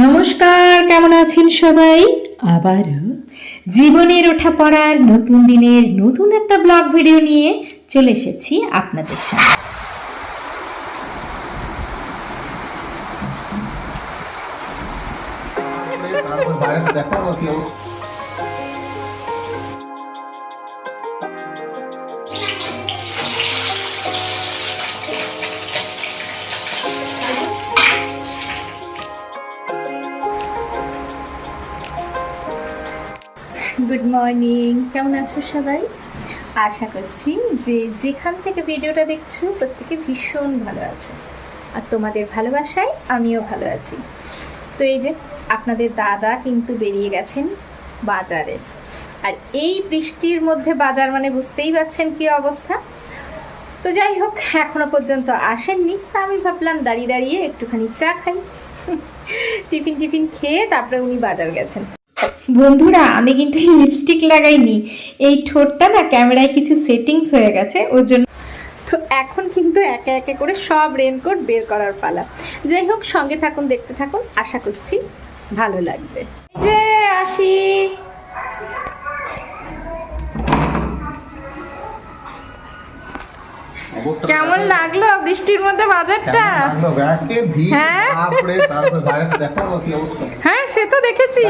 নমস্কার, কেমন আছেন সবাই? আবারও জীবনের ওঠা পড়ার নতুন দিনের নতুন একটা ব্লগ ভিডিও নিয়ে চলে এসেছি আপনাদের সামনে। গুড মর্নিং, কেমন আছো সবাই? আশা করছি যে যেখান থেকে ভিডিওটা দেখছো প্রত্যেকে ভীষণ ভালো আছো, আর তোমাদের ভালোবাসায় আমিও ভালো আছি। তো এই যে আপনাদের দাদা কিন্তু বেরিয়ে গেছেন বাজারে, আর এই বৃষ্টির মধ্যে বাজার মানে বুঝতেই পারছেন কি অবস্থা। তো যাই হোক, এখনো পর্যন্ত আসেননি, তা আমি ভাবলাম দাঁড়িয়ে দাঁড়িয়ে একটুখানি চা খাই। টিফিন খেয়ে তারপরে উনি বাজার গেছেন। বন্ধুরা, আমি কিন্তু লিপস্টিক লাগাইনি, এই ঠোঁটটা না ক্যামেরায় কিছু সেটিংস হয়ে গেছে ওর জন্য। তো এখন কিন্তু একে একে করে সব রেনকোট বের করার পালা। যাই হোক, সঙ্গে থাকুন, দেখতে থাকুন, আশা করছি ভালো লাগবে। যে আসি, কেমন লাগলো বৃষ্টির মধ্যে বাজারটা? হ্যাঁ, সে তো দেখেছি,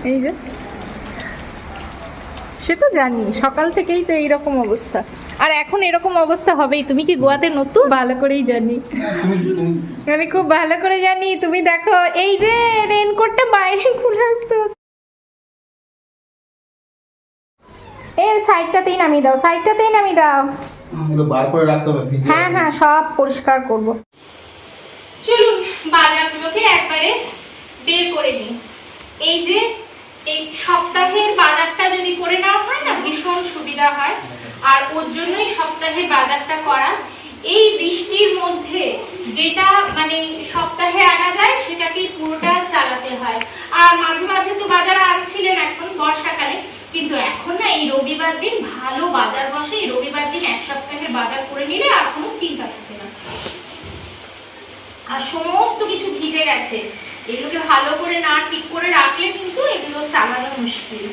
এই যে সে তো জানি, সকাল থেকেই তো এইরকম অবস্থা, আর এখন এরকম অবস্থা হবেই। তুমি কি গোয়াতে নতুন? ভালো করেই জানি, আমি খুব ভালো করে জানি। তুমি দেখো, এই যে রেনকোটটা বাইরে খুলে আসতো, এই সাইডটাতেই নামিয়ে দাও, সাইডটাতেই নামিয়ে দাও, বার করে রাখতে হবে। হ্যাঁ হ্যাঁ, সব পরিষ্কার করব। চলুন বাজারগুলোকে একবারে বের করে নিই। এই যে এই সপ্তাহের বাজারটা যদি করে নেওয়া হয় না, ভীষণ সুবিধা হয়, আর ওর জন্যই সপ্তাহের বাজারটা করা। এই বৃষ্টির মধ্যে যেটা মানে সপ্তাহে আনা যায় সেটাকেই পুরোটা চালাতে হয়। আর মাঝে মাঝে তো বাজার আনছিলেন এখন বর্ষাকালে, কিন্তু এখন না এই রবিবার দিন ভালো বাজার বসে। এই রবিবার দিন এক সপ্তাহের বাজার করে নিলে আর কোনো চিন্তা থাকে না। আর সমস্ত কিছু ভিজে গেছে, এগুলোকে ভালো করে না ঠিক করে রাখলে কিন্তু এগুলো চালানো মুশকিল।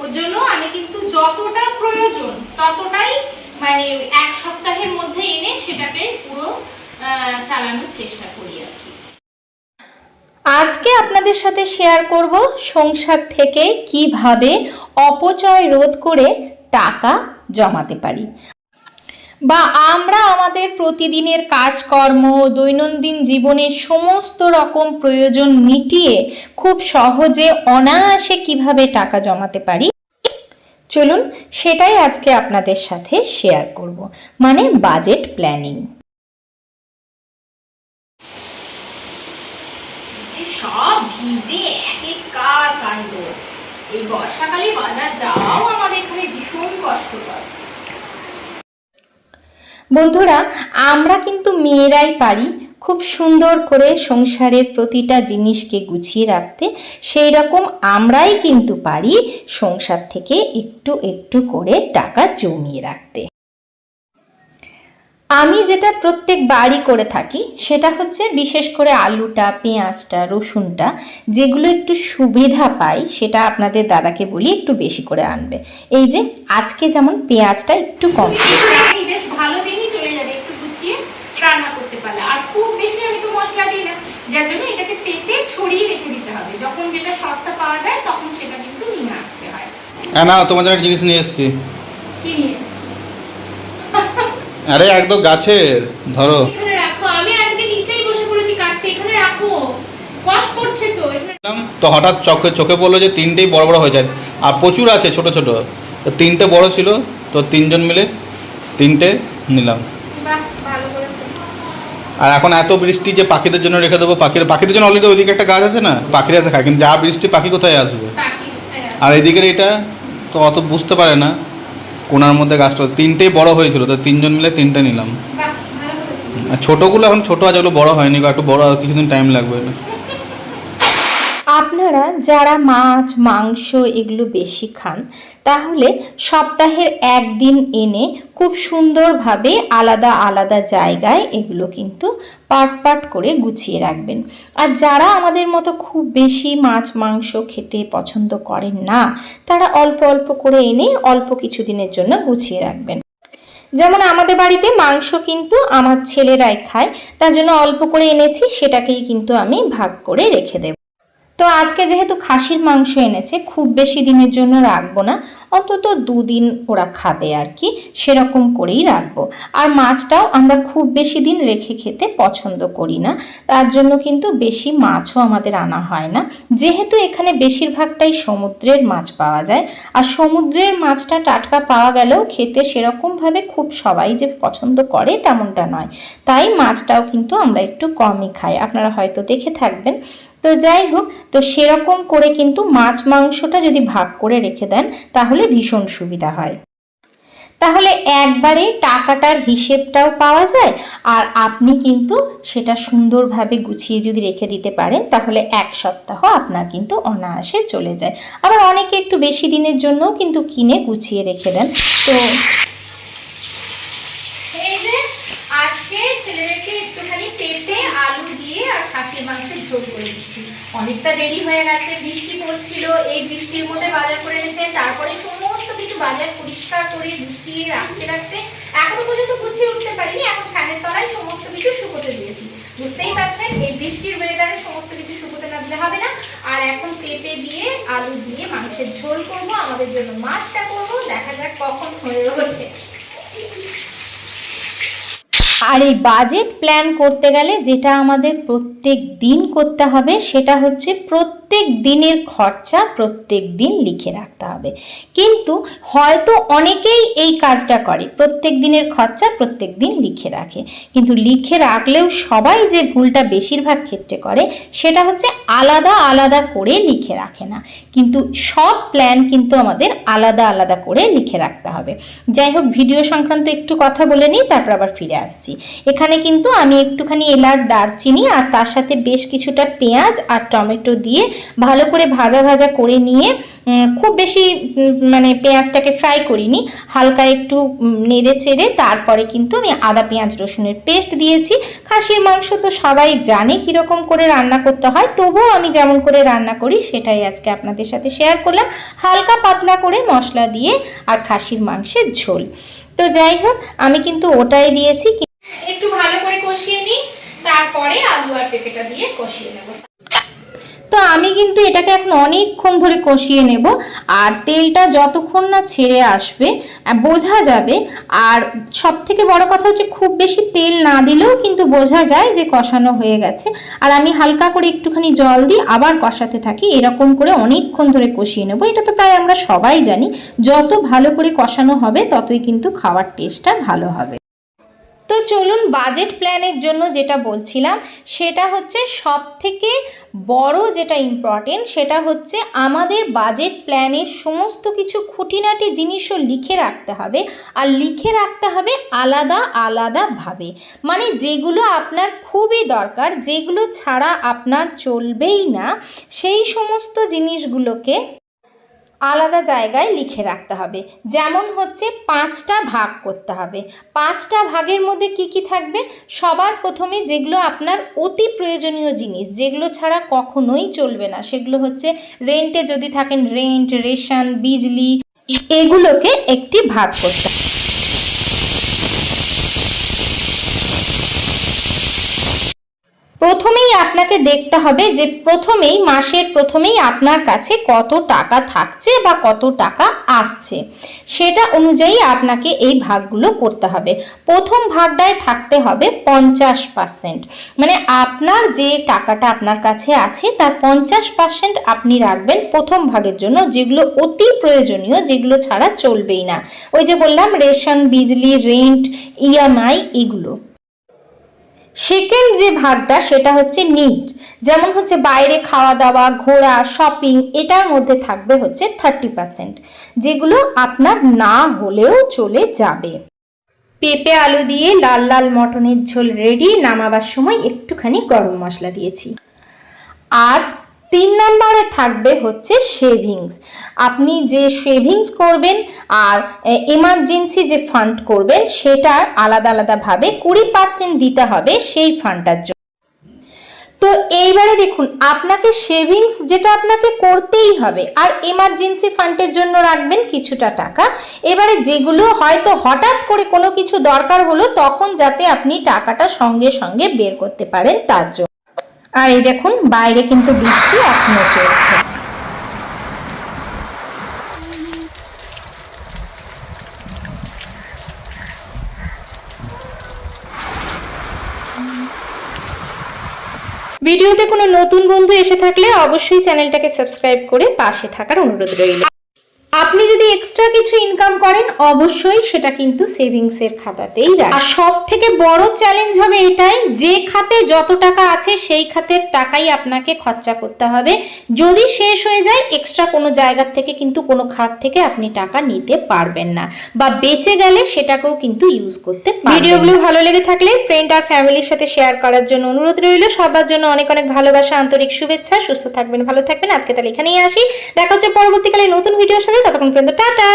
ওর জন্য আমি কিন্তু যতটা প্রয়োজন ততটাই মানে এক সপ্তাহের মধ্যে এনে সেটাকে পুরো চালানোর চেষ্টা করি আর কি। আজকে আপনাদের সাথে শেয়ার করব সংসার থেকে কিভাবে অপচয় রোধ করে টাকা জমাতে পারি, বা আমরা আমাদের প্রতিদিনের কাজকর্ম, দৈনন্দিন জীবনের সমস্ত রকম প্রয়োজন মিটিয়ে খুব সহজে অনায়াসে কিভাবে টাকা জমাতে পারি। চলুন সেটাই আজকে আপনাদের সাথে শেয়ার করব, মানে বাজেট প্ল্যানিং। সব ভিজে একেকার কাণ্ড। এই বর্ষাকালে বাজার যাওয়াও আমাদের এখানে ভীষণ কষ্টকর। বন্ধুরা, আমরা কিন্তু মেয়েরাই পারি খুব সুন্দর করে সংসারের প্রতিটা জিনিসকে গুছিয়ে রাখতে, সেই রকম আমরাই কিন্তু পারি সংসার থেকে একটু একটু করে টাকা জমিয়ে রাখতে। আমি যেটা প্রত্যেক বাড়ি করে থাকি সেটা হচ্ছে বিশেষ করে আলুটা, পেঁয়াজটা, রসুনটা যেগুলো একটু সুবিধা পাই সেটা আপনাদের দাদাকে বলি একটু বেশি করে আনবে। এই যে আজকে যেমন পেঁয়াজটা একটু কম, ভালো দিনই চলে যাবে একটু গুছিয়ে রান্না করতে পারলে। আর খুব বেশি আমি তো মশলা দিই না, যার জন্য এটাকে পেটে ছড়িয়ে রেখে দিতে হবে। যখন যেটা সস্তা পাওয়া যায় তখন সেটা কিন্তু নিয়ে আসতে হয়। না, তোমাদের একটা জিনিস নিয়ে এসেছি। কি নিয়ে এসেছি? আরে একদম গাছের ধরো। এখানে রাখো, আমি আজকে নিচেই বসে পড়েছি কাটতে, এখানে রাখো, কষ্ট করছে তো। তো হঠাৎ চোখে পড়লো যে তিনটেই বড় বড় হয়ে যায়, আর প্রচুর আছে ছোট ছোট, তো তিনটে বড় ছিল, তো তিনজন মিলে তিনটে নিলাম। আর এখন এত বৃষ্টি যে পাখিদের জন্য রেখে দেবো, পাখিদের জন্য অলরেডি ওইদিকে একটা গাছ আছে না, পাখিরা আছে খায়, কিন্তু যা বৃষ্টি পাখি কোথায় আসবে। আর এদিকের এটা তো অত বুঝতে পারে না, কোনার মধ্যে গাছটা তিনটেই বড় হয়েছিল, তো তিনজন মিলে তিনটে নিলাম। আর ছোটোগুলো এখন ছোটো আছে, ওগুলো বড় হয়নি, একটু বড় কিছুদিন টাইম লাগবে। আপনারা যারা মাছ মাংস এগুলো বেশি খান তাহলে সপ্তাহের একদিন এনে খুব সুন্দরভাবে আলাদা আলাদা জায়গায় এগুলো কিন্তু পাট পাট করে গুছিয়ে রাখবেন। আর যারা আমাদের মতো খুব বেশি মাছ মাংস খেতে পছন্দ করেন না তারা অল্প অল্প করে এনে অল্প কিছু দিনের জন্য গুছিয়ে রাখবেন। যেমন আমাদের বাড়িতে মাংস কিন্তু আমার ছেলেরাই খায়, তার জন্য অল্প করে এনেছি, সেটাকেই কিন্তু আমি ভাগ করে রেখে দেব। তো আজকে যেহেতু খাসির মাংস এনেছে খুব বেশি দিনের জন্য রাখবো না, অন্তত 2 দিন ওরা খাবে আর কি, সেরকম করেই রাখবো। আর মাছটাও আমরা খুব বেশি দিন রেখে খেতে পছন্দ করি না, তার জন্য কিন্তু বেশি মাছও আমাদের আনা হয় না। যেহেতু এখানে বেশিরভাগটাই সমুদ্রের মাছ পাওয়া যায়, আর সমুদ্রের মাছটা টাটকা পাওয়া গেলেও খেতে সেরকমভাবে খুব সবাই যে পছন্দ করে তেমনটা নয়, তাই মাছটাও কিন্তু আমরা একটু কমই খাই, আপনারা হয়তো দেখে থাকবেন। তো যাই হোক, তো সেরকম করে কিন্তু মাছ মাংসটা যদি ভাগ করে রেখে দেন তাহলে ভীষণ সুবিধা হয়, তাহলে একবারে টাকাটার হিসেবটাও পাওয়া যায়। আর আপনি কিন্তু সেটা সুন্দরভাবে গুছিয়ে যদি রেখে দিতে পারেন তাহলে 1 সপ্তাহ আপনার কিন্তু অনায়াসে চলে যায়। আবার অনেকে একটু বেশি দিনের জন্যও কিন্তু কিনে গুছিয়ে রেখে দেন। তো এই যে আজকে ছেলেদেরকে একটুখানি পেঁপে আলু দিয়ে আর খাসির মাংসের ঝোল করে দিচ্ছি। অনেকটা দেরি হয়ে গেছে, বৃষ্টি পড়ছিল, এই বৃষ্টির মধ্যে বাজার করে এনেছে, তারপরে সমস্ত কিছু বাজার পরিষ্কার করে গুছিয়ে রাখতে রাখতে এখনো পর্যন্ত গুছিয়ে উঠতে পারিনি। এখন ফ্যানের তলায় সমস্ত কিছু শুকোতে দিয়েছি। বুঝতেই পারছেন এই বৃষ্টির ওয়েদারে সমস্ত কিছু শুকোতে না দিলে হবে না। আর এখন পেঁপে দিয়ে আলু দিয়ে মাংসের ঝোল করব, আমাদের জন্য মাছটা করব, দেখা যাক কখন হয়ে ওঠে। আর এই বাজেট প্ল্যান করতে গেলে যেটা আমাদের প্রত্যেক দিন করতে হবে সেটা হচ্ছে প্রত্যেক দিনের খরচা প্রত্যেক দিন লিখে রাখতে হবে। কিন্তু হয়তো অনেকেই এই কাজটা করে, প্রত্যেক দিনের খরচা প্রত্যেক দিন লিখে রাখে, কিন্তু লিখে রাখলেও সবাই যে ভুলটা বেশিরভাগ ক্ষেত্রে করে সেটা হচ্ছে আলাদা আলাদা করে লিখে রাখে না। কিন্তু সব প্ল্যান কিন্তু আমাদের আলাদা আলাদা করে লিখে রাখতে হবে। যাই হোক, ভিডিও সংক্রান্ত একটু কথা বলে নিই, তারপর আবার ফিরে আসছি। এখানে কিন্তু আমি একটুখানি এলাচ দারচিনি আর তার সাথে বেশ কিছুটা পেঁয়াজ আর টমেটো দিয়ে ভালো করে ভাজা ভাজা করে নিয়ে, খুব বেশি মানে পেঁয়াজটাকে ফ্রাই করিনি, হালকা একটু নেড়ে চেড়ে তারপরে কিন্তু আমি আদা পেঁয়াজ রসুনের পেস্ট দিয়েছি। খাসির মাংস তো সবাই জানে কীরকম করে রান্না করতে হয়, তবুও আমি যেমন করে রান্না করি সেটাই আজকে আপনাদের সাথে শেয়ার করলাম, হালকা পাতলা করে মশলা দিয়ে আর খাসির মাংসের ঝোল। তো যাই হোক, আমি কিন্তু ওটাই দিয়েছি। একটু ভালো করে কষিয়ে নিই, তারপরে আলু আর পেঁপেটা দিয়ে কষিয়ে নেব। তো আমি কিন্তু এটাকে এখন অনেকক্ষণ ধরে কষিয়ে নেব, আর তেলটা যতক্ষণ না ছেড়ে আসবে বোঝা যাবে। আর সব থেকে বড় কথা হচ্ছে খুব বেশি তেল না দিলেও কিন্তু বোঝা যায় যে কষানো হয়ে গেছে। আর আমি হালকা করে একটুখানি জল দিই, আবার কষাতে থাকি, এরকম করে অনেকক্ষণ ধরে কষিয়ে নেব। এটা তো প্রায় আমরা সবাই জানি, যত ভালো করে কষানো হবে ততই কিন্তু খাওয়ার টেস্টটা ভালো হবে। তো চলুন, বাজেট প্ল্যানের জন্য যেটা বলছিলাম সেটা হচ্ছে সব থেকে বড় যেটা ইম্পর্টেন্ট, সেটা হচ্ছে আমাদের বাজেট প্ল্যানের সমস্ত কিছু খুঁটিনাটি জিনিসও লিখে রাখতে হবে। আর লিখে রাখতে হবে আলাদা আলাদাভাবে, মানে যেগুলো আপনার খুবই দরকার, যেগুলো ছাড়া আপনার চলবেই না, সেই সমস্ত জিনিসগুলোকে আলাদা জায়গায় লিখে রাখতে হবে। যেমন হচ্ছে 5টা ভাগ করতে হবে। 5টা ভাগের মধ্যে কি কি থাকবে? সবার প্রথমে যেগুলো আপনার অতি প্রয়োজনীয় জিনিস, যেগুলো ছাড়া কখনোই চলবে না, সেগুলো হচ্ছে রেন্টে যদি থাকেন রেন্ট, রেশন, বিজলি, এগুলোকে একটি ভাগ করতে হবে। প্রথমেই আপনাকে দেখতে হবে যে মাসের প্রথমেই আপনার কাছে কত টাকা থাকছে বা কত টাকা আসছে, সেটা অনুযায়ী আপনাকে এই ভাগগুলো করতে হবে। প্রথম ভাগটায় থাকতে হবে 50%, মানে আপনার যে টাকাটা আপনার কাছে আছে তার 50% আপনি রাখবেন প্রথম ভাগের জন্য, যেগুলো অতি প্রয়োজনীয়, যেগুলো ছাড়া চলবেই না। ওই যে বললাম রেশন, বিজলি, রেন্ট, ইএমআই, এগুলো। সেকেন্ড যে ভাগটা সেটা হচ্ছে নিড, যেমন হচ্ছে বাইরে খাওয়া দাওয়া, ঘোরা, শপিং, এটার মধ্যে থাকবে হচ্ছে 30%, যেগুলো আপনার না হলেও চলে যাবে। পেঁপে আলু দিয়ে লাল লাল মটনের ঝোল রেডি, নামাবার সময় একটুখানি গরম মশলা দিয়েছি। আর 3 নম্বরে থাকবে হচ্ছে সেভিংস। আপনি যে সেভিংস করবেন আর এমার্জেন্সি যে ফান্ড করবেন সেটা আলাদা আলাদাভাবে 20% দিতে হবে সেই ফান্ডটার জন্য। তো এইবারে দেখুন, আপনাকে সেভিংস যেটা আপনাকে করতেই হবে, আর এমার্জেন্সি ফান্ডের জন্য রাখবেন কিছুটা টাকা। এবারে যেগুলো হয়তো হঠাৎ করে কোনো কিছু দরকার হলো তখন যাতে আপনি টাকাটা সঙ্গে সঙ্গে বের করতে পারেন তার জন্য। আর এই দেখুন বাইরে কিন্তু বৃষ্টি এখনো চলছে। ভিডিওতে কোনো নতুন বন্ধু এসে থাকলে অবশ্যই চ্যানেলটাকে সাবস্ক্রাইব করে পাশে থাকার অনুরোধ রইল। আপনি যদি এক্সট্রা কিছু ইনকাম করেন অবশ্যই সেটা কিন্তু সেভিংস এর খাতাতেই রাখবেন। আর সবথেকে বড় চ্যালেঞ্জ হবে এটাই, যে খাতে যত টাকা আছে সেই খাতের টাকাই আপনাকে খরচা করতে হবে। যদি শেষ হয়ে যায় এক্সট্রা কোনো জায়গা থেকে কিন্তু কোনো খাত থেকে আপনি টাকা নিতে পারবেন না, বা বেঁচে গেলে সেটাকেও কিন্তু ইউজ করতে পারবেন। ভিডিওগুলো ভালো লেগে থাকলে ফ্রেন্ড আর ফ্যামিলির সাথে শেয়ার করার জন্য অনুরোধ রইল। সবার জন্য অনেক অনেক ভালোবাসা, আন্তরিক শুভেচ্ছা। সুস্থ থাকবেন, ভালো থাকবেন। আজকে তাহলে এখানেই আসি, দেখা হচ্ছে পরবর্তীকালে নতুন ভিডিওর সাথে। ততক্ষণ পর্যন্ত টাটা।